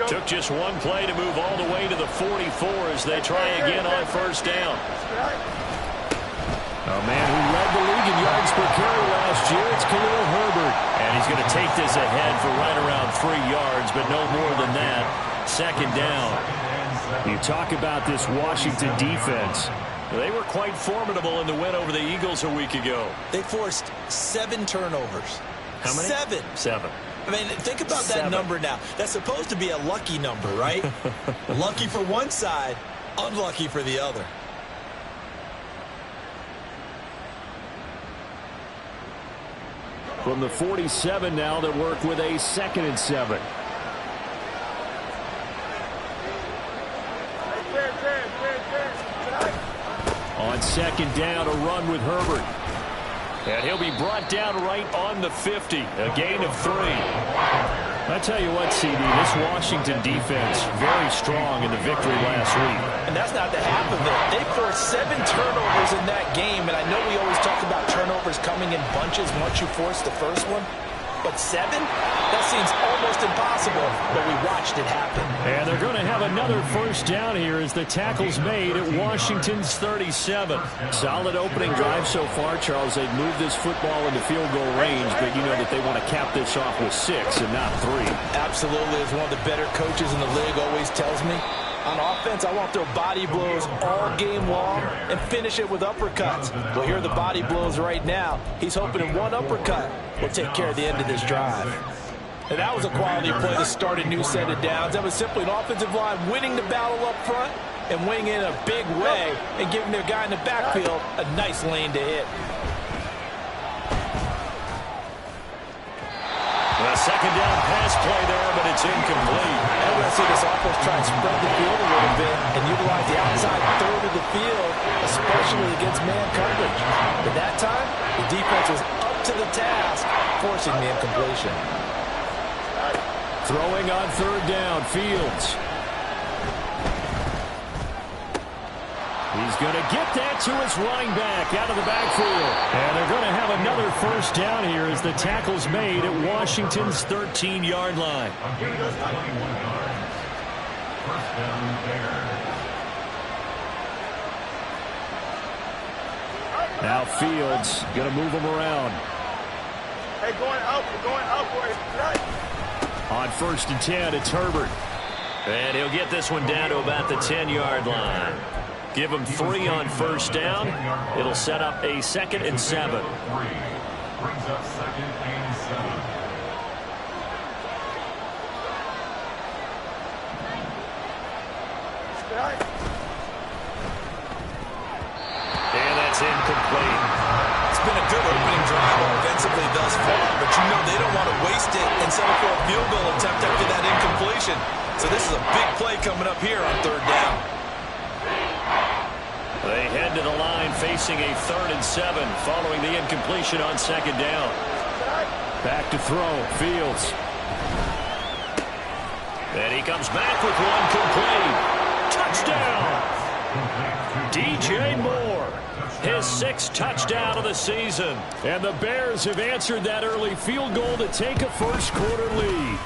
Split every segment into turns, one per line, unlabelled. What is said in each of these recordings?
Took just one play to move all the way to the 44 as they try again on first down.
A man who led the league in yards per carry last year, it's Khalil Herbert.
And he's going to take this ahead for right around 3 yards, but no more than that. Second down.
You talk about this Washington defense.
They were quite formidable in the win over the Eagles a week ago.
They forced 7 turnovers.
How many?
7.
7.
I mean, think about that number now. That's supposed to be a lucky number, right? Lucky for one side, unlucky for the other.
From the 47 now, they work with a 2nd and 7. On 2nd down, a run with Herbert.
And he'll be brought down right on the 50. A gain of 3.
I tell you what, CD, this Washington defense, very strong in the victory last week.
And that's not the half of it. They forced 7 turnovers in that game, and I know we always talk about turnovers coming in bunches once you force the first one. But 7? That seems almost impossible, but we watched it happen.
And they're going to have another first down here as the tackle's made at Washington's 37. Solid opening drive so far, Charles. They've moved this football into field goal range, but you know that they want to cap this off with 6 and not 3.
Absolutely. As one of the better coaches in the league always tells me, on offense, I want to throw body blows all game long and finish it with uppercuts. Well, here are the body blows right now. He's hoping in one uppercut will take care of the end of this drive. And that was a quality play to start a new set of downs. That was simply an offensive line winning the battle up front and winning in a big way and giving their guy in the backfield a nice lane to hit.
A second down pass play there, but it's incomplete.
And we're going to see this offense try and spread the field a little bit and utilize the outside third of the field, especially against man coverage. But that time, the defense was up to the task, forcing the incompletion.
Throwing on 3rd down, Fields. He's going to get that to his running back out of the backfield. And they're going to have another first down here as the tackle's made at Washington's 13-yard line. Now Fields going to move him around.
Hey, going up, we're going upward. Right.
On 1st and 10, it's Herbert.
And he'll get this one down to about the 10-yard line. Give him 3 on first down. It'll set up a 2nd and 7.
Brings up 2nd and 7.
And that's incomplete.
It's been a good opening drive offensively thus far, but you know they don't want to waste it and settle for a field goal attempt after that incompletion. So this is a big play coming up here on 3rd down.
They head to the line facing a 3rd and 7 following the incompletion on 2nd down.
Back to throw, Fields.
And he comes back with one complete. Touchdown! DJ Moore, his 6th touchdown of the season.
And the Bears have answered that early field goal to take a first-quarter lead.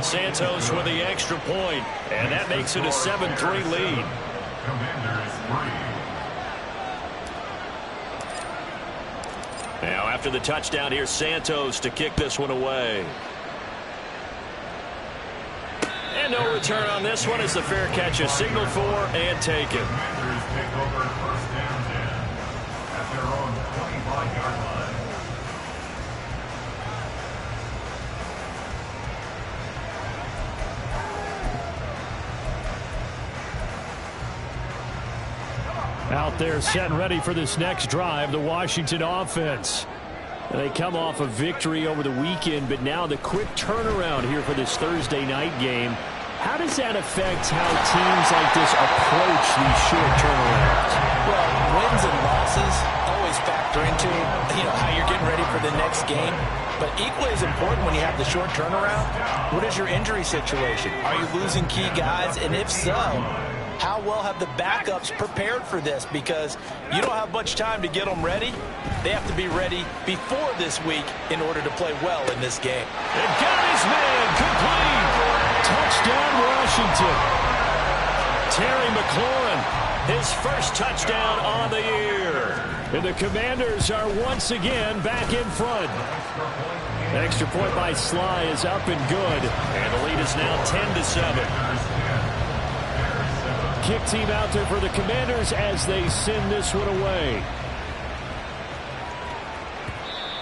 Santos with the extra point, and that makes it a 7-3 lead. Now after the touchdown, here's Santos to kick this one away. And no return on this one as the fair catch is signaled for and taken.
Out there set and ready for this next drive, the Washington offense. They come off a victory over the weekend, but now the quick turnaround here for this Thursday night game. How does that affect how teams like this approach these short turnarounds?
Well, wins and losses always factor into, how you're getting ready for the next game. But equally as important when you have the short turnaround, what is your injury situation? Are you losing key guys? And if so, how well have the backups prepared for this? Because you don't have much time to get them ready. They have to be ready before this week in order to play well in this game.
And got his man complete. Touchdown. touchdown, Washington.
Terry McLaurin, his first touchdown on the year.
And the Commanders are once again back in front. Extra point by Sly is up and good.
And the lead is now 10-7.
Kick team out there for the Commanders as they send this one away.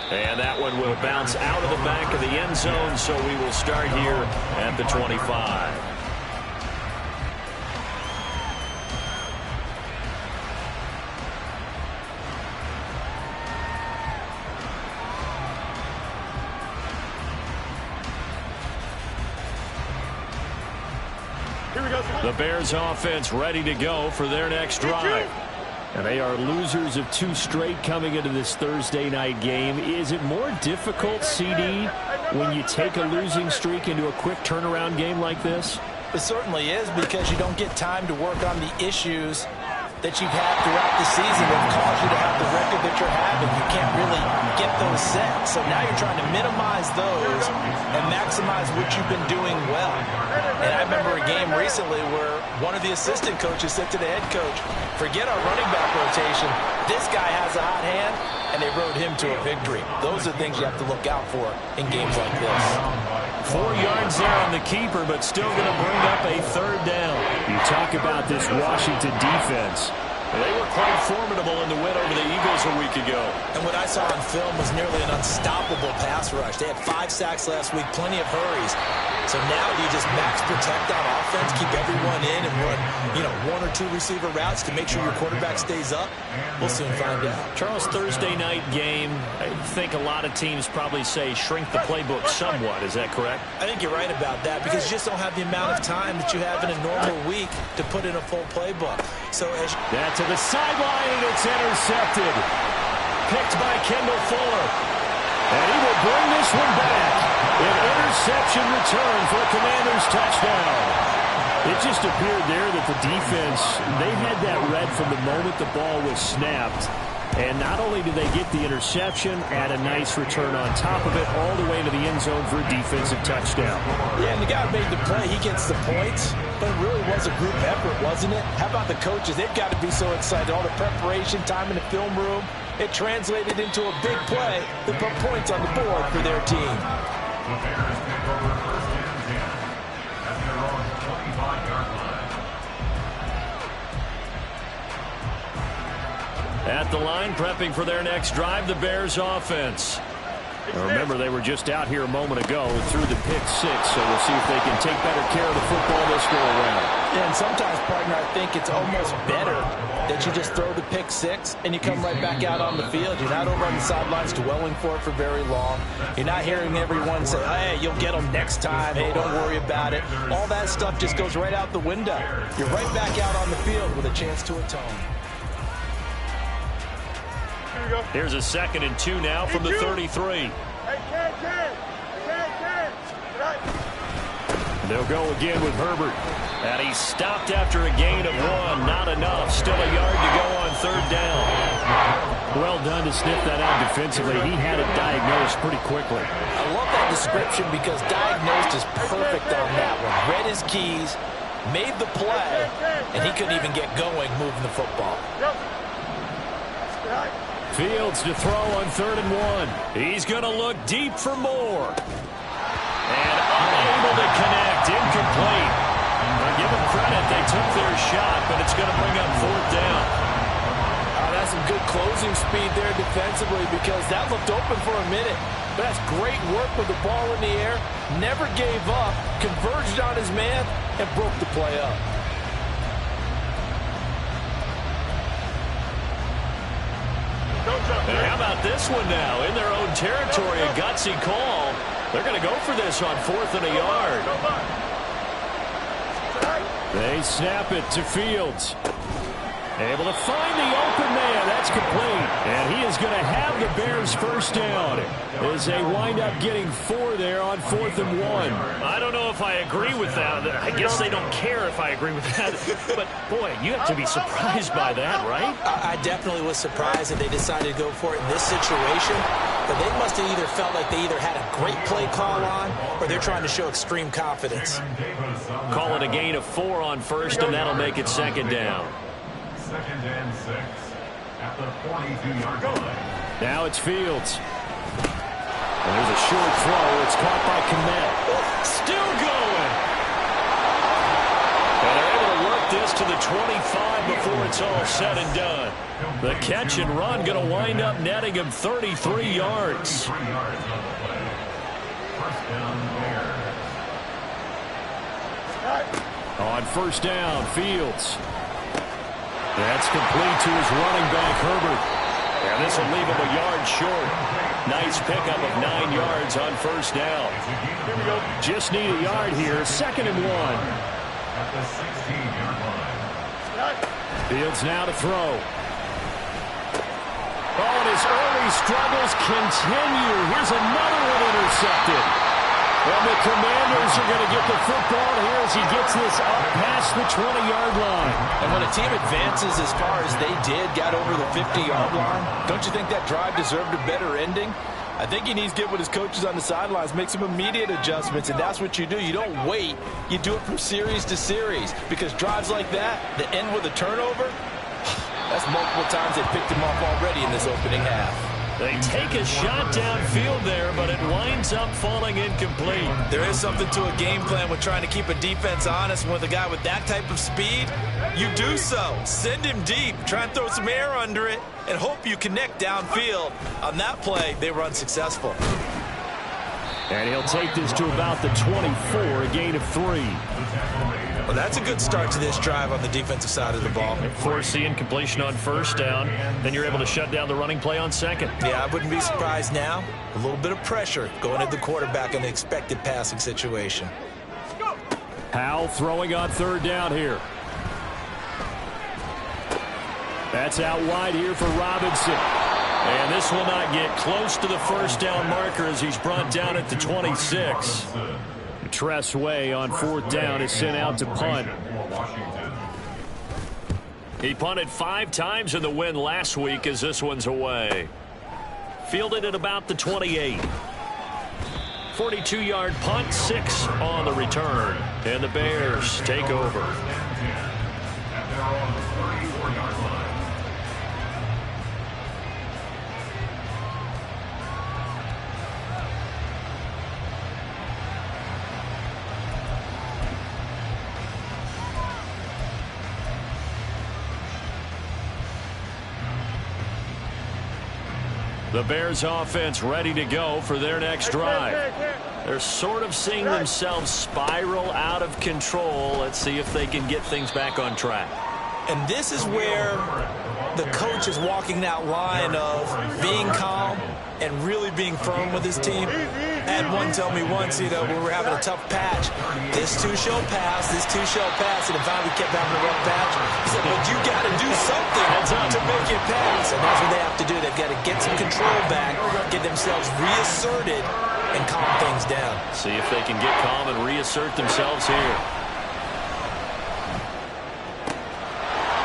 And that one will bounce out of the back of the end zone, so we will start here at the 25.
Here we go.
The Bears offense ready to go for their next drive. And they are losers of 2 straight coming into this Thursday night game. Is it more difficult, CD, when you take a losing streak into a quick turnaround game like this?
It certainly is, because you don't get time to work on the issues that you've had throughout the season that caused you to have the record that you're having. You can't really get those set. So now you're trying to minimize those and maximize what you've been doing well. And I remember a game recently where one of the assistant coaches said to the head coach, forget our running back rotation. This guy has a hot hand, and they rode him to a victory. Those are things you have to look out for in games like this.
4 yards there on the keeper, but still going to bring up a 3rd down.
You talk about this Washington defense.
They were quite formidable in the win over the Eagles a week ago.
And what I saw on film was nearly an unstoppable pass rush. They had 5 sacks last week, plenty of hurries. So now do you just max protect on offense, keep everyone in, and run, 1 or 2 receiver routes to make sure your quarterback stays up? We'll soon find out.
Charles, Thursday night game, I think a lot of teams probably say shrink the playbook somewhat. Is that correct?
I think you're right about that, because you just don't have the amount of time that you have in a normal week to put in a full playbook. So as
that to the sideline, and it's intercepted. Picked by Kendall Fuller. And he will bring this one back. An interception return for a Commanders touchdown. It just appeared there that the defense, they had that read from the moment the ball was snapped. And not only did they get the interception, add a nice return on top of it, all the way to the end zone for a defensive touchdown.
Yeah, and the guy who made the play, he gets the points. But it really was a group effort, wasn't it? How about the coaches? They've got to be so excited. All the preparation, time in the film room, it translated into a big play that put points on the board for their team.
The Bears pick over first and 10 at their own 25-yard line.
At the line, prepping for their next drive, the Bears offense.
Now remember, they were just out here a moment ago through the pick 6, so we'll see if they can take better care of the football this go around.
Yeah, and sometimes, partner, I think it's almost better that you just throw the pick 6 and you come right back out on the field. You're not over on the sidelines dwelling for it for very long. You're not hearing everyone say, hey, you'll get them next time. Hey, don't worry about it. All that stuff just goes right out the window. You're right back out on the field with a chance to atone.
Here's a 2nd and 2 now from the 33.
They'll go again with Herbert.
And he stopped after a gain of 1. Not enough. Still a yard to go on 3rd down.
Well done to sniff that out defensively. He had it diagnosed pretty quickly.
I love that description, because diagnosed is perfect on that one. Read his keys, made the play, and he couldn't even get going moving the football.
Fields to throw on 3rd and 1.
He's going to look deep for more. And unable to connect. Incomplete. Now give them credit. They took their shot, but it's going to bring up 4th down.
That's some good closing speed there defensively, because that looked open for a minute. But that's great work with the ball in the air. Never gave up. Converged on his man and broke the play up.
And how about this one now? In their own territory, a gutsy call. They're going to go for this on 4th and a yard.
They snap it to Fields. Able to find the open man. That's That's complete. And he is going to have the Bears first down as they wind up getting 4 there on 4th and 1.
I don't know if I agree with that. I guess they don't care if I agree with that. But, boy, you have to be surprised by that, right?
I definitely was surprised that they decided to go for it in this situation. But they must have either felt like they either had a great play call on or they're trying to show extreme confidence.
Call it a gain of 4 on first, and that'll make it 2nd down.
2nd and 6 at the 42-yard line.
Now it's Fields. And there's a short throw. It's caught by Kmet. Still going. And they're able to work this to the 25 before it's all said and done. The catch and run going to wind up netting him 33 yards.
3 yards on the play. First down, Bears.
On first down, Fields. That's complete to his running back, Herbert. And this will leave him a yard short. Nice pickup of 9 yards on first down. Just need a yard here. 2nd and 1.
At the 16-yard line.
Fields now to throw. Oh, and his early struggles continue. Here's another one intercepted. And the Commanders are going to get the football here as he gets this up past the 20-yard line.
And when a team advances as far as they did, got over the 50-yard line, don't you think that drive deserved a better ending? I think he needs to get with his coaches on the sidelines, make some immediate adjustments, and that's what you do. You don't wait. You do it from series to series because drives like that end with a turnover, that's multiple times they picked him off already in this opening half.
They take a shot downfield there, but it winds up falling incomplete.
There is something to a game plan with trying to keep a defense honest. And with a guy with that type of speed, you do so. Send him deep. Try and throw some air under it and hope you connect downfield. On that play, they were unsuccessful.
And he'll take this to about the 24, a gain of 3.
Well, that's a good start to this drive on the defensive side of the ball.
Force the incompletion on first down. Then you're able to shut down the running play on second.
Yeah, I wouldn't be surprised now. A little bit of pressure going at the quarterback in an expected passing situation.
Howell throwing on 3rd down here. That's out wide here for Robinson. And this will not get close to the first down marker as he's brought down at the 26. Tress Way on 4th down is sent out to punt. He punted 5 times in the win last week as this one's away. Fielded at about the 28. 42-yard punt, 6 on the return. And the Bears take over. The Bears offense ready to go for their next drive. They're sort of seeing themselves spiral out of control. Let's see if they can get things back on track.
And this is where the coach is walking that line of being calm and really being firm with his team. I had one tell me once, when we were having a tough patch, this too shall pass, this too shall pass, and if we kept having a rough patch, he said, but you got to do something to make it pass, and that's what they have to do. They've got to get some control back, get themselves reasserted, and calm things down.
See if they can get calm and reassert themselves here.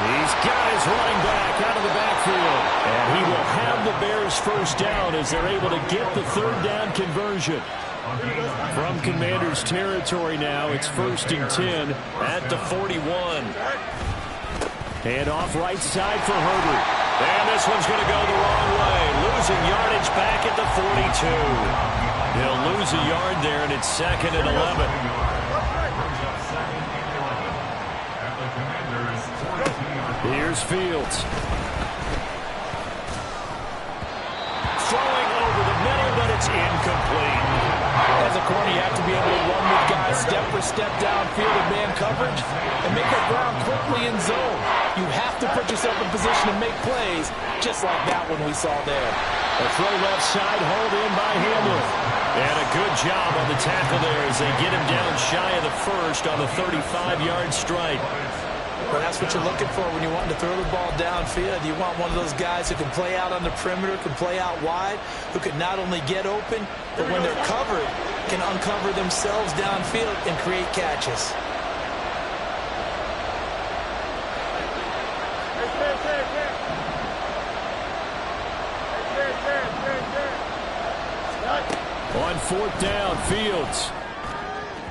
He's got his running back out of the backfield. And he will have the Bears first down as they're able to get the 3rd down conversion. From Commanders territory now, it's 1st and 10 at the 41. And off right side for Herbert. And this one's going to go the wrong way. Losing yardage back at the 42. He'll lose a yard there, and it's 2nd and 11. Here's Fields. Throwing over the middle, but it's incomplete.
As a corner, you have to be able to run with guys step for step downfield in man coverage and make that ground quickly in zone. You have to put yourself in position to make plays, just like that one we saw there.
A throw left side, hauled in by Hamlin. And a good job on the tackle there as they get him down shy of the first on the 35-yard strike.
Well, that's what you're looking for when you want to throw the ball downfield. You want one of those guys who can play out on the perimeter, can play out wide, who can not only get open, but when they're covered, can uncover themselves downfield and create catches.
On fourth down, Fields.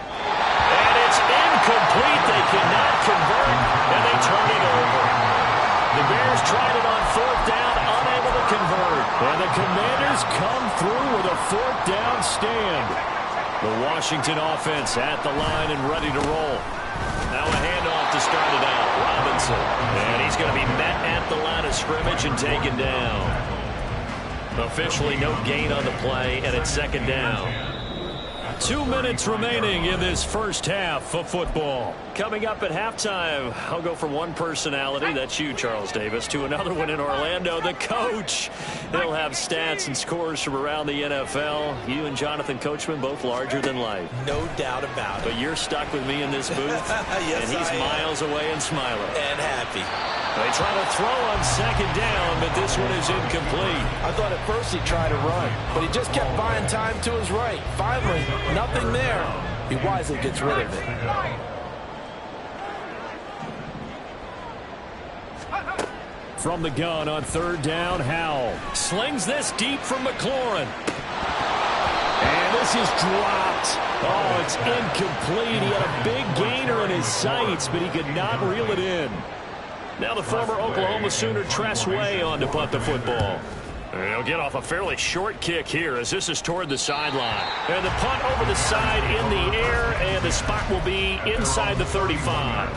And it's incomplete. They cannot convert, and they turn it over. The Bears tried it on fourth down, unable to convert. And the Commanders come through with a fourth down stand. The Washington offense at the line and ready to roll. Now a handoff to start it out. Robinson. And he's going to be met at the line of scrimmage and taken down. Officially no gain on the play, and it's second down. 2 minutes remaining in this first half of football. Coming up at halftime, I'll go from one personality, that's you, Charles Davis, to another one in Orlando, the coach. He'll have stats and scores from around the NFL. You and Jonathan Coachman, both larger than life.
No doubt about it.
But you're stuck with me in this booth,
yes,
and he's miles away and smiling.
And happy.
They try to throw on second down, but this one is incomplete.
I thought at first he'd try to run, but he just kept buying time to his right. Finally, nothing there. He wisely gets rid of it.
From the gun on third down, Howell slings this deep from McLaurin. And this is dropped. Oh, it's incomplete. He had a big gainer in his sights, but he could not reel it in. Now the former Oklahoma Sooner Tress Way on to punt the football. And he'll get off a fairly short kick here as this is toward the sideline. And the punt over the side in the air, and the spot will be inside the 35.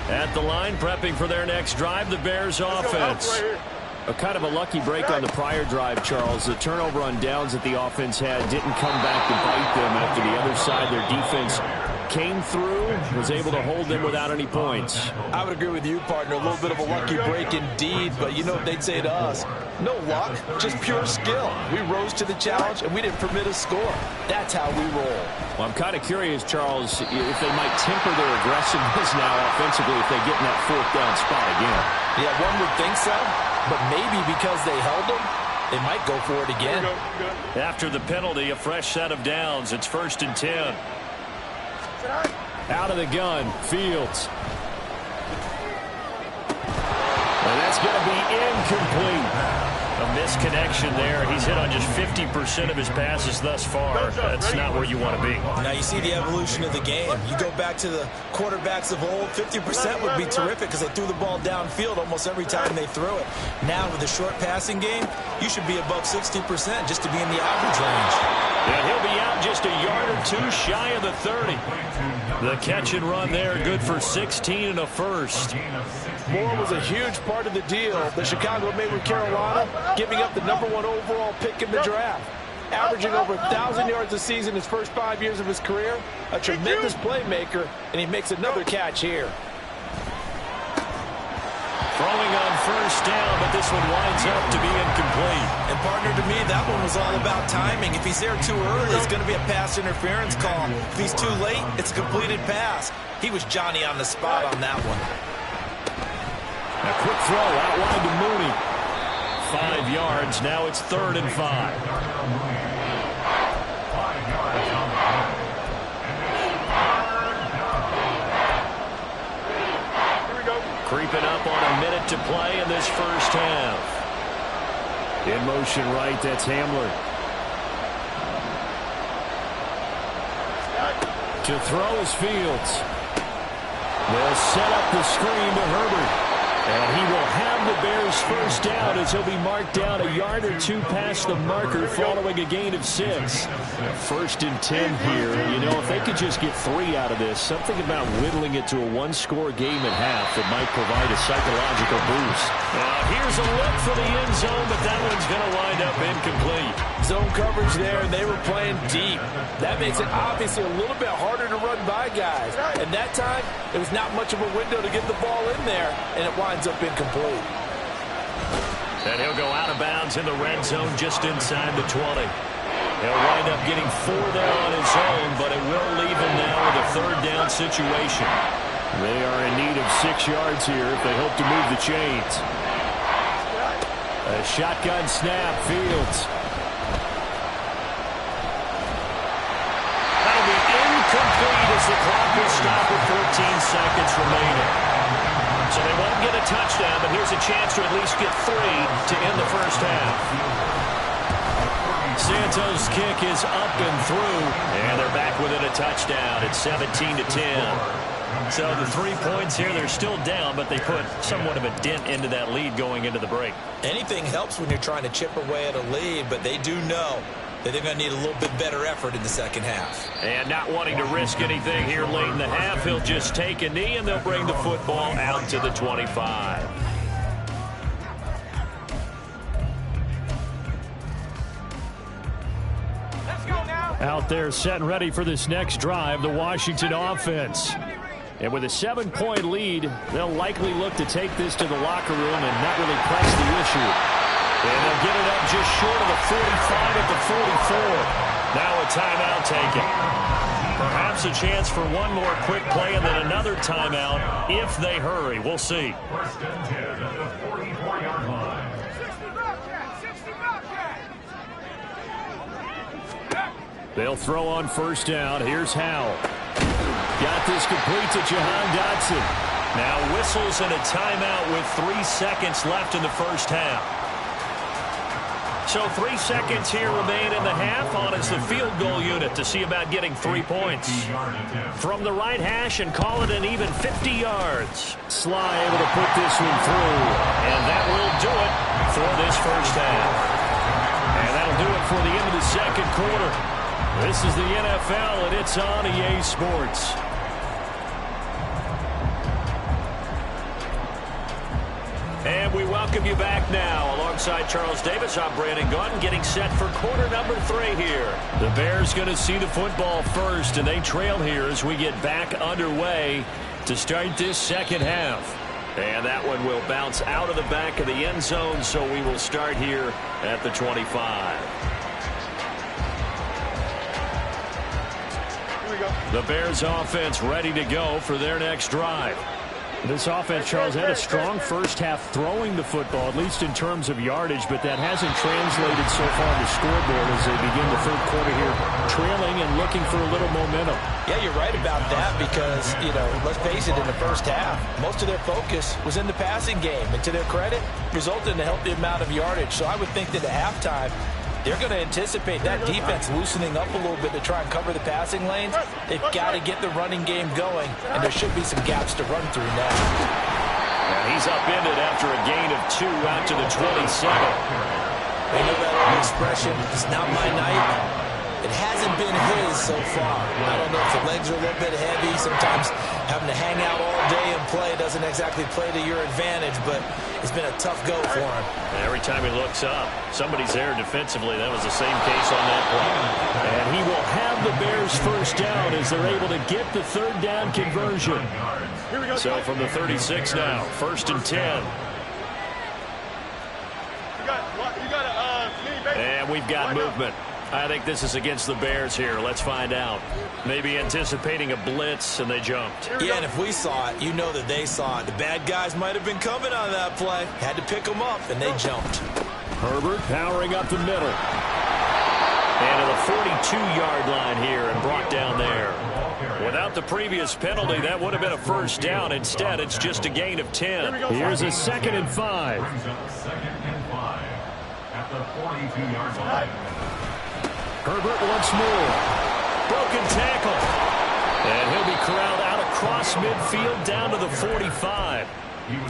At the line, prepping for their next drive, the Bears offense. A kind of a lucky break on the prior drive, Charles. The turnover on downs that the offense had didn't come back to bite them after the other side. Their defense came through, was able to hold them without any points.
I would agree with you, partner. A little bit of a lucky break indeed, but you know what they'd say to us? No luck, just pure skill. We rose to the challenge, and we didn't permit a score. That's how we roll.
Well, I'm kind of curious, Charles, if they might temper their aggressiveness now offensively if they get in that fourth down spot again.
Yeah, one would think so, but maybe because they held them, they might go for it again.
After the penalty, a fresh set of downs. It's 1st and 10. Out of the gun, Fields. And that's going to be incomplete. A misconnection there. He's hit on just 50% of his passes thus far. That's not where you want to be.
Now you see the evolution of the game. You go back to the quarterbacks of old, 50% would be terrific because they threw the ball downfield almost every time they threw it. Now with a short passing game, you should be above 60% just to be in the average range.
And he'll be out just a yard or two shy of the 30. The catch and run there, good for 16 and a first.
Moore was a huge part of the deal that Chicago made with Carolina, giving up the #1 overall pick in the draft. Averaging over 1,000 yards a season his first 5 years of his career. A tremendous playmaker, and he makes another catch here.
Throwing on first down, but this one winds up to be incomplete.
And partner, to me, that one was all about timing. If he's there too early, it's going to be a pass interference call. If he's too late, it's a completed pass. He was Johnny on the spot on that one.
A quick throw out wide to Mooney. 5 yards. Now it's 3rd and 5. Creeping up on a minute to play in this first half. In motion right, that's Hamler. To throw is Fields. They'll set up the screen to Herbert. And he will have the Bears first down as he'll be marked down a yard or two past the marker following a gain of 6. 1st and 10 here. You know, if they could just get 3 out of this, something about whittling it to a one-score game at half that might provide a psychological boost. Here's a look for the end zone, but that one's going to wind up incomplete.
Zone coverage there, and they were playing deep. That makes it obviously a little bit harder to run by guys. And that time, there was not much of a window to get the ball in there, and it winds up incomplete.
And he'll go out of bounds in the red zone just inside the 20. He'll wind wind up getting 4 there on his own, but it will leave him now with a third down situation.
They are in need of 6 yards here if they hope to move the chains.
A shotgun snap, Fields. That'll be incomplete as the clock will stop with 14 seconds remaining. So they won't get a touchdown, but here's a chance to at least get 3 to end the first half. Santos' kick is up and through, and they're back within a touchdown. It's 17-10. So the 3 points here, they're still down, but they put somewhat of a dent into that lead going into the break.
Anything helps when you're trying to chip away at a lead, but they do know that they're going to need a little bit better effort in the second half.
And not wanting to risk anything here late in the half, he'll just take a knee, and they'll bring the football out to the 25.
Out there set and ready for this next drive, the Washington offense. And with a 7-point lead, they'll likely look to take this to the locker room and not really press the issue.
And they'll get it up just short of the 45 at the 44. Now a timeout taken. Perhaps a chance for one more quick play and then another timeout if they hurry. We'll see.
First and 10 at the 44-yard line.
They'll throw on first down. Here's Howell. Got this complete to Jahan Dotson.
Now whistles and a timeout with 3 seconds left in the first half. So 3 seconds here remain in the half on as the field goal unit to see about getting 3 points. From the right hash and call it an even 50 yards.
Sly able to put this one through.
And that will do it for this first half.
And that'll do it for the end of the second quarter. This is the NFL, and it's on EA Sports.
And we welcome you back now. Alongside Charles Davis, I'm Brandon Gaudin, getting set for quarter number 3 here.
The Bears going to see the football first, and they trail here as we get back underway to start this second half.
And that one will bounce out of the back of the end zone, so we will start here at the 25. The Bears offense ready to go for their next drive.
This offense, Charles, had a strong first half throwing the football, at least in terms of yardage, but that hasn't translated so far on the scoreboard as they begin the third quarter here, trailing and looking for a little momentum.
Yeah, you're right about that because, let's face it, in the first half, most of their focus was in the passing game. And to their credit, resulted in a healthy amount of yardage. So I would think that at halftime, they're going to anticipate that defense loosening up a little bit to try and cover the passing lanes. They've got to get the running game going, and there should be some gaps to run through now.
And he's upended after a gain of 2 out to the 27.
They know that old expression, it's not my night. It hasn't been his so far. I don't know if the legs are a little bit heavy. Sometimes having to hang out all day and play doesn't exactly play to your advantage, but it's been a tough go for him.
Every time he looks up, somebody's there defensively. That was the same case on that play.
And he will have the Bears first down as they're able to get the third down conversion.
So from the 36 now, first and 10. And we've got movement. I think this is against the Bears here. Let's find out. Maybe anticipating a blitz, and they jumped.
Yeah, and if we saw it, you know that they saw it. The bad guys might have been coming on that play. Had to pick them up, and they jumped.
Herbert powering up the middle.
And to the 42-yard line here and brought down there. Without the previous penalty, that would have been a first down. Instead, it's just a gain of 10.
Here's a 2nd and 5.
At the 42-yard line.
Herbert once more.
Broken tackle. And he'll be corralled out across midfield down to the 45.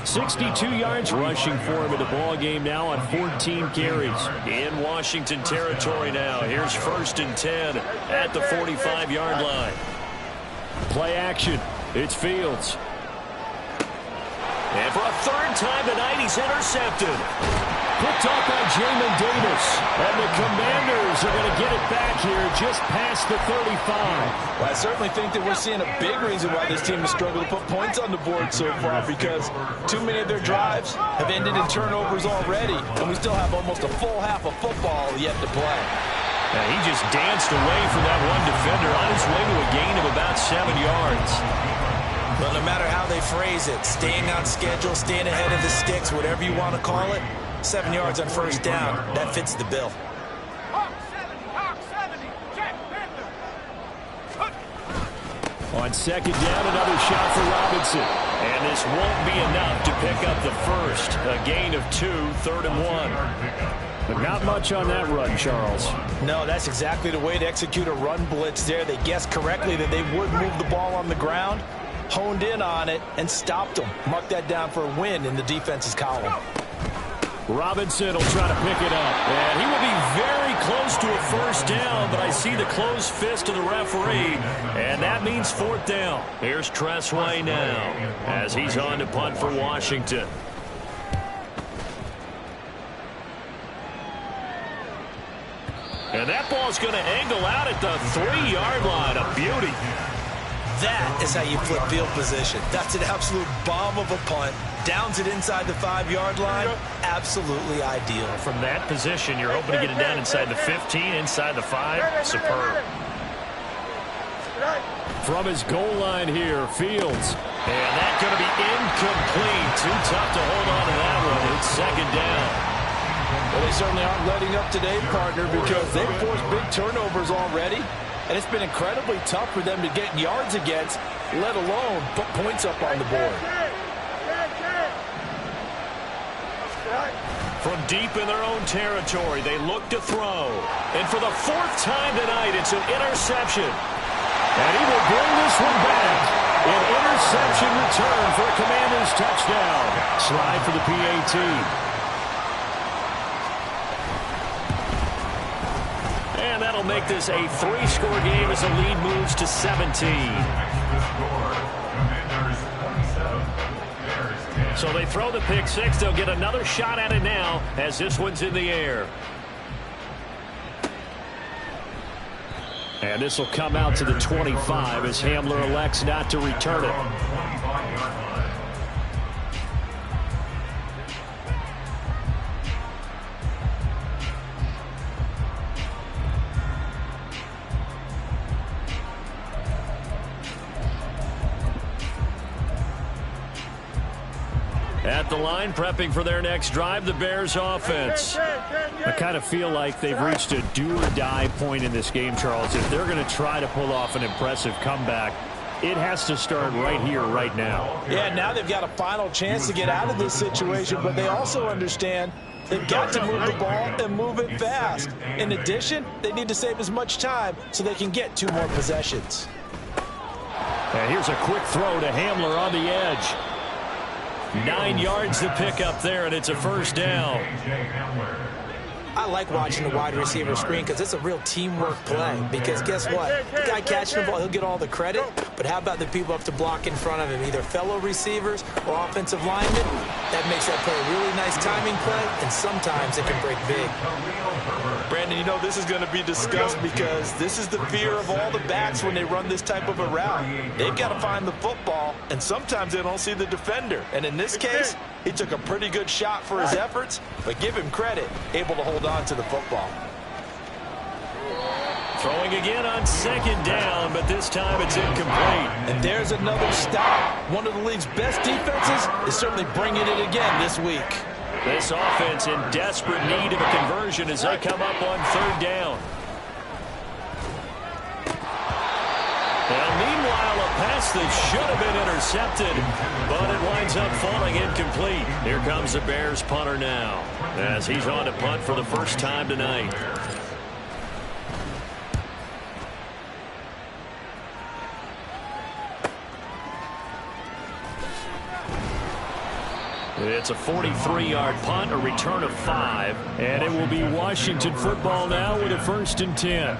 62 yards rushing for him in the ball game now on 14 carries.
In Washington territory now. Here's first and 10 at the 45-yard line.
Play action. It's Fields.
And for a third time tonight, he's intercepted.
Picked off by Jamin Davis. And the Commanders are going to get it back here just past the 35.
Well, I certainly think that we're seeing a big reason why this team has struggled to put points on the board so far, because too many of their drives have ended in turnovers already, and we still have almost a full half of football yet to play.
And he just danced away from that one defender on his way to a gain of about 7 yards.
But no matter how they phrase it, staying on schedule, staying ahead of the sticks, whatever you want to call it, 7 yards on first down, that fits the bill.
On second down, another shot for Robinson. And this won't be enough to pick up the first. A gain of 2, 3rd and 1. But not much on that run, Charles.
No, that's exactly the way to execute a run blitz there. They guessed correctly that they would move the ball on the ground, honed in on it, and stopped them. Mark that down for a win in the defense's column.
Robinson will try to pick it up. And he will be very close to a first down, but I see the closed fist of the referee, and that means 4th down. Here's Tressway now as he's on to punt for Washington. And that ball's going to angle out at the 3-yard line. A beauty.
That is how you flip field position. That's an absolute bomb of a punt. Downs it inside the 5-yard line. Absolutely ideal.
From that position, you're hoping to get it down inside the 15, inside the 5. Superb. From his goal line here, Fields. And that's going to be incomplete. Too tough to hold on to that one. It's 2nd down.
Well, they certainly aren't letting up today, partner, because they've forced big turnovers already. And it's been incredibly tough for them to get yards against, let alone put points up on the board.
From deep in their own territory, they look to throw. And for the 4th time tonight, it's an interception. And he will bring this one back. An interception return for a Commanders touchdown. Slide for the PAT. And that'll make this a 3-score game as the lead moves to 17. So they throw the pick 6. They'll get another shot at it now as this one's in the air. And this will come out to the 25 as Hamler elects not to return it. At the line, prepping for their next drive, the Bears offense. I kind of feel like they've reached a do-or-die point in this game, Charles. If they're going to try to pull off an impressive comeback, it has to start right here, right now.
Yeah, now they've got a final chance to get out of this situation, but they also understand they've got to move the ball and move it fast. In addition, they need to save as much time so they can get 2 more possessions.
And here's a quick throw to Hamler on the edge. 9 yards to pick up there, and it's a first down.
I like watching the wide receiver screen because it's a real teamwork play. Because guess what? The guy catching the ball, he'll get all the credit. But how about the people up to block in front of him, either fellow receivers or offensive linemen? That makes that play a really nice timing play, and sometimes it can break big.
Brandon, you know this is going to be discussed because this is the fear of all the backs when they run this type of a route. They've got to find the football, and sometimes they don't see the defender. And in this case, he took a pretty good shot for his efforts, but give him credit, able to hold on to the football.
Throwing again on 2nd down, but this time it's incomplete.
And there's another stop. One of the league's best defenses is certainly bringing it again this week.
This offense in desperate need of a conversion as they come up on 3rd down. And meanwhile, a pass that should have been intercepted, but it winds up falling incomplete. Here comes the Bears punter now as he's on to punt for the first time tonight. It's a 43-yard punt, a return of 5, and it will be Washington football now with a 1st and 10.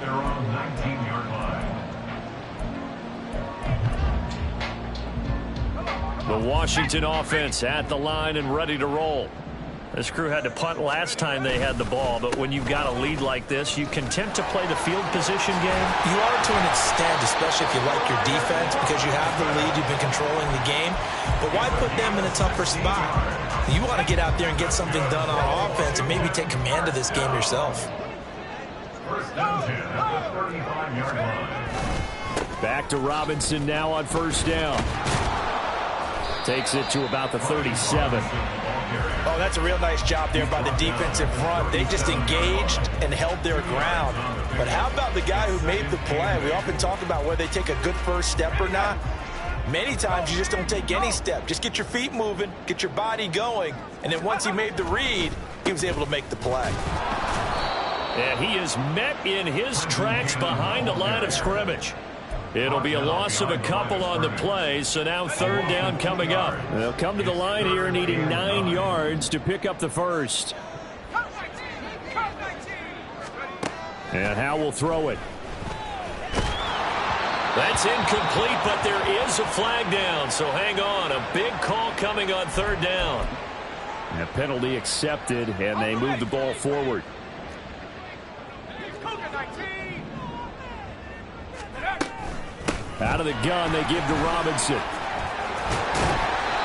The Washington offense at the line and ready to roll. This crew had to punt last time they had the ball, but when you've got a lead like this, you content to play the field position game?
You are to an extent, especially if you like your defense, because you have the lead, you've been controlling the game. But why put them in a tougher spot? You want to get out there and get something done on offense and maybe take command of this game yourself.
First down 10 at the 35-yard line.
Back to Robinson now on first down. Takes it to about the 37.
Oh, that's a real nice job there by the defensive front. They just engaged and held their ground. But how about the guy who made the play? We often talk about whether they take a good first step or not. Many times you just don't take any step. Just get your feet moving, get your body going, and then once he made the read, he was able to make the play.
And he is met in his tracks behind the line of scrimmage. It'll be a loss of a couple on the play, so now third down coming up. They'll come to the line here needing 9 yards to pick up the first. And Howe will throw it. That's incomplete, but there is a flag down, so hang on. A big call coming on third down. And a penalty accepted, and they move the ball forward. Out of the gun, they give to Robinson.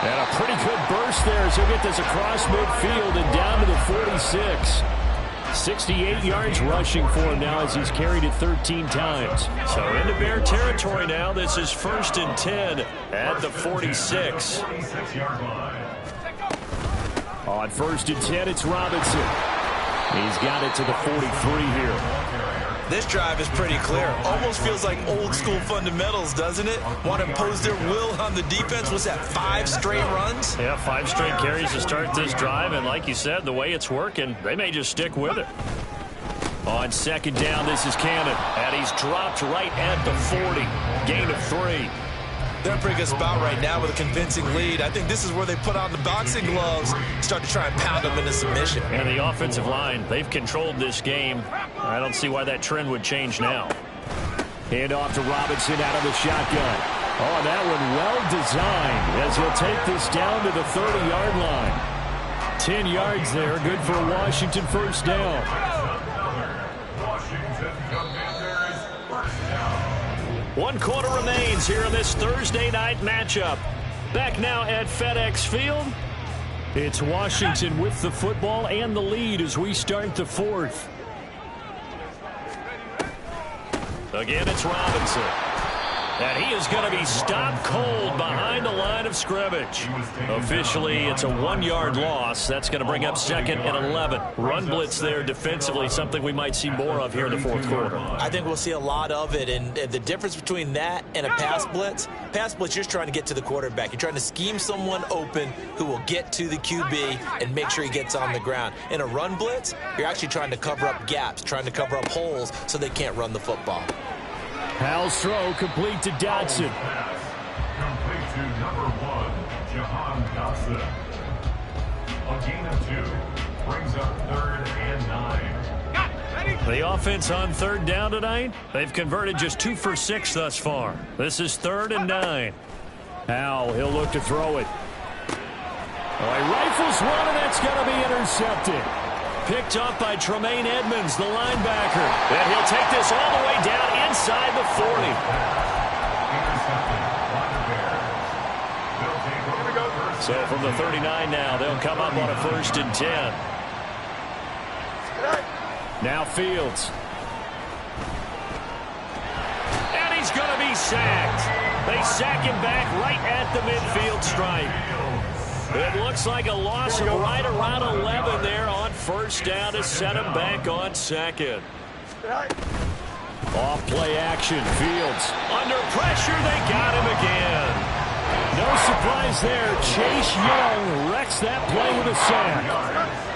And a pretty good burst there as he'll get this across midfield and down to the 46. 68 yards rushing for him now as he's carried it 13 times. So into Bear territory now. This is 1st and 10 at the 46. On 1st and 10, it's Robinson. He's got it to the 43 here.
This drive is pretty clear. Almost feels like old school fundamentals, doesn't it? Want to impose their will on the defense. Was that 5 straight runs?
Yeah, 5 straight carries to start this drive. And like you said, the way it's working, they may just stick with it. On 2nd down, this is Cannon. And he's dropped right at the 40. Gain of 3.
They're in a pretty good spot right now with a convincing lead. I think this is where they put on the boxing gloves, start to try and pound them into submission.
And the offensive line, they've controlled this game. I don't see why that trend would change now. Hand off to Robinson out of the shotgun. Oh, that one well designed as he'll take this down to the 30-yard line. 10 yards there, good for a Washington first down.
Washington Commanders first down.
1 quarter remains here in this Thursday night matchup. Back now at FedEx Field. It's Washington with the football and the lead as we start the 4th. Again, it's Robinson. And he is going to be stopped cold behind the line of scrimmage. Officially, it's a 1-yard loss. That's going to bring up 2nd and 11. Run blitz there defensively, something we might see more of here in the 4th quarter.
I think we'll see a lot of it, and the difference between that and a pass blitz, you're just trying to get to the quarterback. You're trying to scheme someone open who will get to the QB and make sure he gets on the ground. In a run blitz, you're actually trying to cover up gaps, trying to cover up holes so they can't run the football.
Howell's throw complete to Dotson.
Complete to number 1, Jahan Dotson. A gain of 2 brings up 3rd and 9.
The offense on 3rd down tonight, they've converted just 2 for 6 thus far. This is 3rd and 9. Howell, he'll look to throw it. Oh, he rifles one, and that's going to be intercepted. Picked up by Tremaine Edmonds, the linebacker. And he'll take this all the way down inside the 40. So from the 39 now, they'll come up on a 1st and 10. Now Fields. And he's going to be sacked. They sack him back right at the midfield stripe. It looks like a loss of right around 11 there on 1st down to set him back on 2nd. Off play action. Fields under pressure. They got him again. No surprise there. Chase Young wrecks that play with a sack.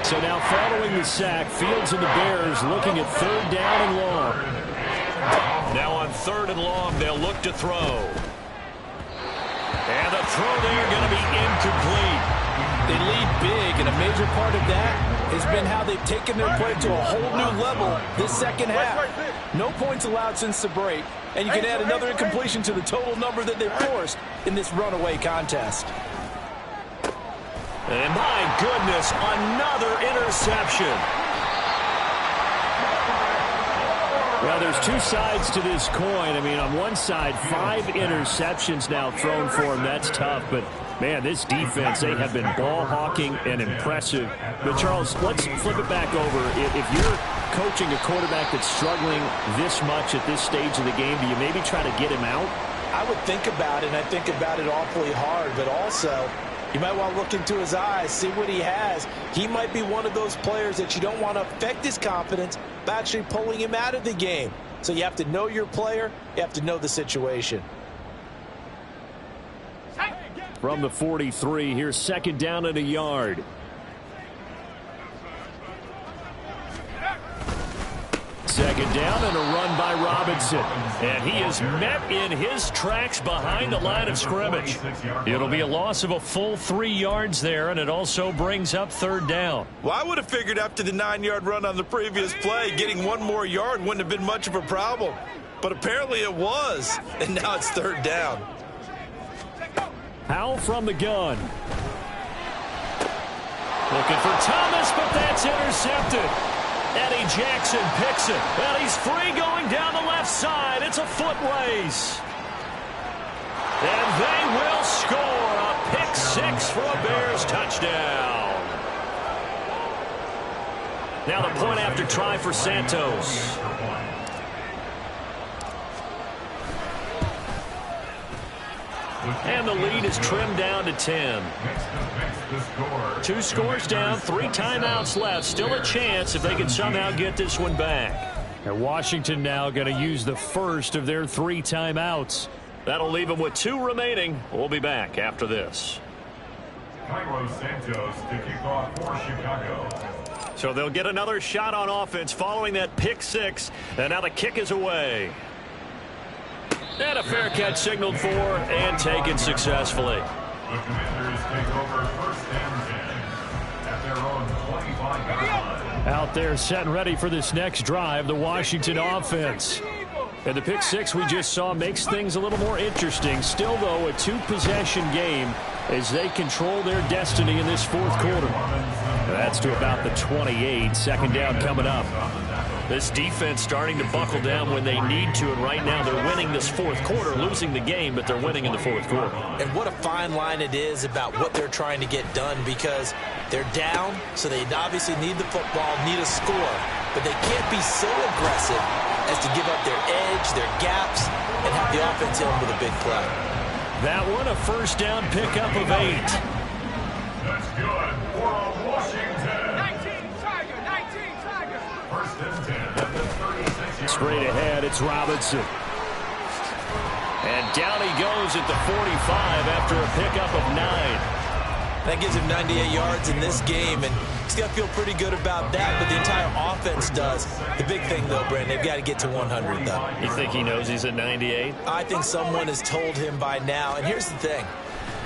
So now following the sack, Fields and the Bears looking at 3rd down and long. Now on 3rd and long, they'll look to throw. And the throw there going to be incomplete.
They lead big, and a major part of that has been how they've taken their play to a whole new level this 2nd half. No points allowed since the break, and you can add another incompletion to the total number that they've forced in this runaway contest.
And my goodness, another interception. Well, there's 2 sides to this coin. I mean, on one side, 5 interceptions now thrown for him. That's tough. But, man, this defense, they have been ball hawking and impressive. But, Charles, let's flip it back over. If you're coaching a quarterback that's struggling this much at this stage of the game, do you maybe try to get him out?
I would think about it, and I think about it awfully hard, but also you might want to look into his eyes, see what he has. He might be one of those players that you don't want to affect his confidence by actually pulling him out of the game. So you have to know your player. You have to know the situation.
From the 43, here's second down and a yard. Second down and a run by Robinson. And he is met in his tracks behind the line of scrimmage. It'll be a loss of a full 3 yards there, and it also brings up third down.
Well, I would have figured after the 9-yard run on the previous play, getting 1 more yard wouldn't have been much of a problem. But apparently it was, and now it's third down.
Howell from the gun. Looking for Thomas, but that's intercepted. Eddie Jackson picks it. And he's free going down the left side. It's a foot race. And they will score a pick 6 for a Bears touchdown. Now the point after try for Santos. And the lead is trimmed down to 10. 2 scores down, 3 timeouts left. Still a chance if they can somehow get this one back. And Washington now going to use the first of their 3 timeouts. That'll leave them with 2 remaining. We'll be back after this.
Cairo Santos to kick off for Chicago.
So they'll get another shot on offense following that pick 6. And now the kick is away. And a fair catch signaled for and taken successfully.
The Commanders take over first and 10 at their own 25-yard line.
Out there set and ready for this next drive, the Washington offense. And the pick 6 we just saw makes things a little more interesting. Still, though, a 2-possession game as they control their destiny in this 4th quarter. That's to about the 28. Second down coming up. This defense starting to buckle down when they need to, and right now they're winning this 4th quarter, losing the game, but they're winning in the 4th quarter.
And what a fine line it is about what they're trying to get done, because they're down, so they obviously need the football, need a score, but they can't be so aggressive as to give up their edge, their gaps, and have the offense hit them with a big play.
That one a first down pickup of 8.
That's good for Washington.
19 Tiger.
First and 10 at the 36-yard
Straight ahead, it's Robinson. And down he goes at the 45 after a pickup of 9.
That gives him 98 yards in this game, and he's got to feel pretty good about that, but the entire offense does. The big thing, though, Brandon, they've got to get to 100, though.
You think he knows he's at 98?
I think someone has told him by now, and here's the thing.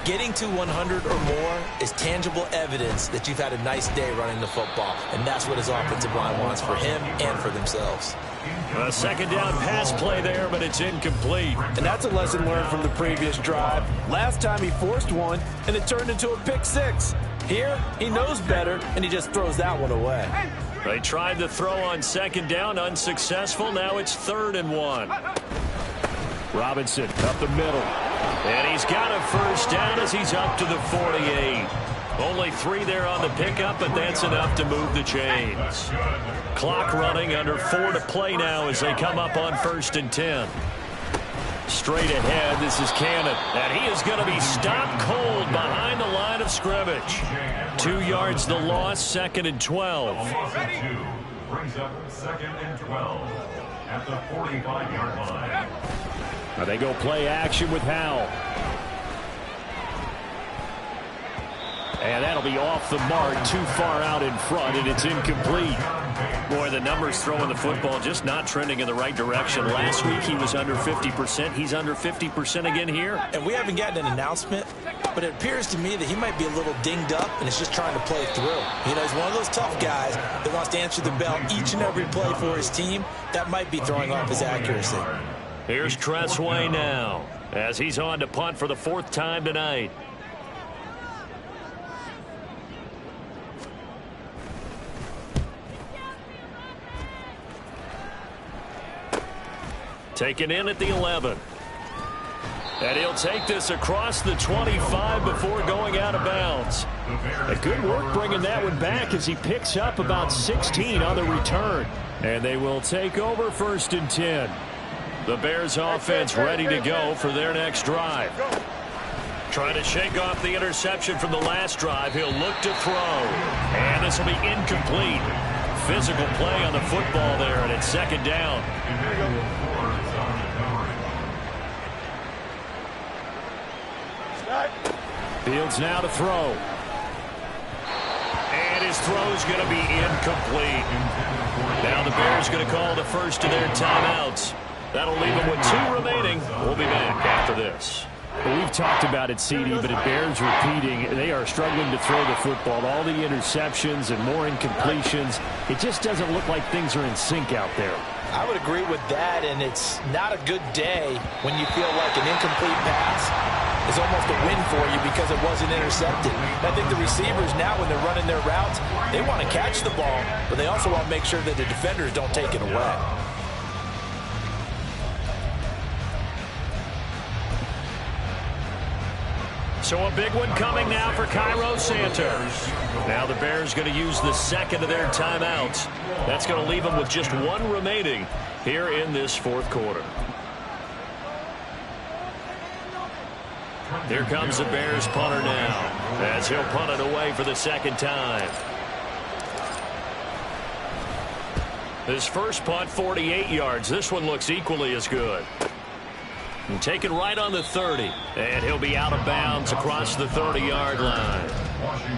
Getting to 100 or more is tangible evidence that you've had a nice day running the football, and that's what his offensive line wants for him and for themselves.
A second down pass play there, but it's incomplete.
And that's a lesson learned from the previous drive. Last time he forced one, and it turned into a pick 6. Here, he knows better, and he just throws that one away.
They tried to throw on second down, unsuccessful. Now it's 3rd and 1. Robinson up the middle. And he's got a first down as he's up to the 48. Only 3 there on the pickup, but that's enough to move the chains. Clock running, under 4 to play now as they come up on 1st and 10. Straight ahead, this is Cannon, and he is going to be stopped cold behind the line of scrimmage. 2 yards the loss, 2nd and 12.
Loss of 2 brings up 2nd and 12 at the 45-yard line.
Now they go play action with Howell. And that'll be off the mark, too far out in front, and it's incomplete. Boy, the numbers throwing the football just not trending in the right direction. Last week he was under 50%. He's under 50% again here.
And we haven't gotten an announcement, but it appears to me that he might be a little dinged up and is just trying to play through. You know, he's one of those tough guys that wants to answer the bell each and every play for his team. That might be throwing off his accuracy.
Here's Tressway now as he's on to punt for the 4th time tonight. Taken in at the 11. And he'll take this across the 25 before going out of bounds. A good work bringing that one back as he picks up about 16 on the return. And they will take over 1st and 10. The Bears offense ready to go for their next drive.
Trying to shake off the interception from the last drive. He'll look to throw. And this will be incomplete. Physical play on the football there, and it's 2nd down.
Fields now to throw.
And his throw's going to be incomplete. Now the Bears going to call the first of their timeouts. That'll leave them with 2 remaining. We'll be back after this.
Well, we've talked about it, CD, but it bears repeating. They are struggling to throw the football. All the interceptions and more incompletions. It just doesn't look like things are in sync out there.
I would agree with that, and it's not a good day when you feel like an incomplete pass is almost a win for you because it wasn't intercepted. I think the receivers now, when they're running their routes, they want to catch the ball, but they also want to make sure that the defenders don't take it away.
So a big one coming now for Cairo Santos. Now the Bears going to use the 2nd of their timeouts. That's going to leave them with just 1 remaining here in this 4th quarter. Here comes the Bears punter now as he'll punt it away for the 2nd time. His first punt, 48 yards. This one looks equally as good. And taken right on the 30. And he'll be out of bounds across the 30-yard line.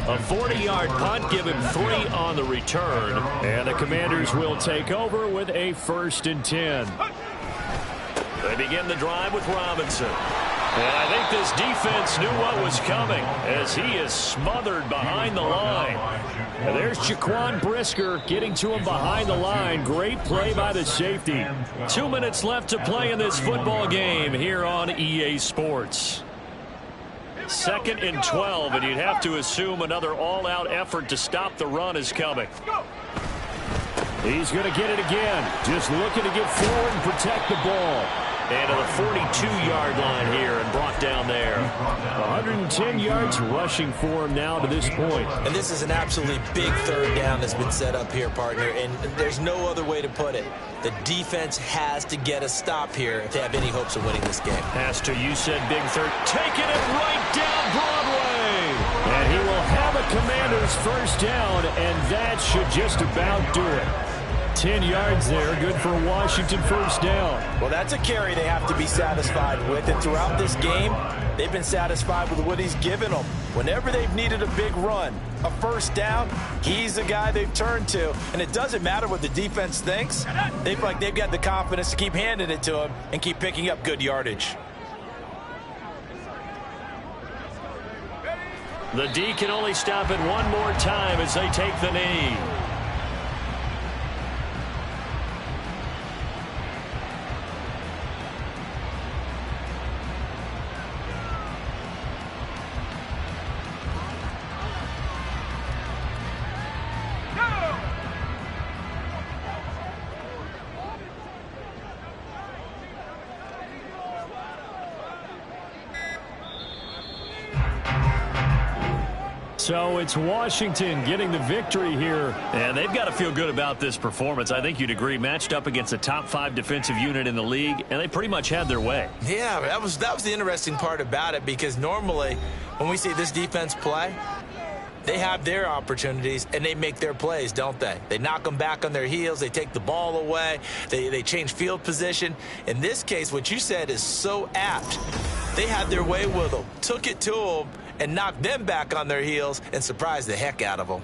A 40-yard punt, give him 3 on the return.
And the Commanders will take over with a 1st and 10.
They begin the drive with Robinson. And I think this defense knew what was coming as he is smothered behind the line.
And there's Jaquan Brisker getting to him behind the line. Great play by the safety.
2 minutes left to play in this football game here on EA Sports. 2nd and 12, and you'd have to assume another all-out effort to stop the run is coming.
He's going to get it again. Just looking to get forward and protect the ball.
And to the 42-yard line here and brought down there.
110 yards rushing for him now to this point.
And this is an absolutely big 3rd down that's been set up here, partner, and there's no other way to put it. The defense has to get a stop here if they have any hopes of winning this game.
Has to, you said big 3rd. Taking it right down Broadway.
And he will have a Commanders 1st down, and that should just about do it. 10 yards there, good for Washington 1st down.
Well, that's a carry they have to be satisfied with, and throughout this game, they've been satisfied with what he's given them. Whenever they've needed a big run, a 1st down, he's the guy they've turned to, and it doesn't matter what the defense thinks. They feel like they've got the confidence to keep handing it to him and keep picking up good yardage.
The D can only stop it one more time as they take the knee.
So it's Washington getting the victory here.
And they've got to feel good about this performance. I think you'd agree, matched up against a top 5 defensive unit in the league, and they pretty much had their way.
Yeah, that was the interesting part about it, because normally when we see this defense play, they have their opportunities and they make their plays, don't they? They knock them back on their heels. They take the ball away. They change field position. In this case, what you said is so apt. They had their way with them, took it to them, and knocked them back on their heels and surprised the heck out of them.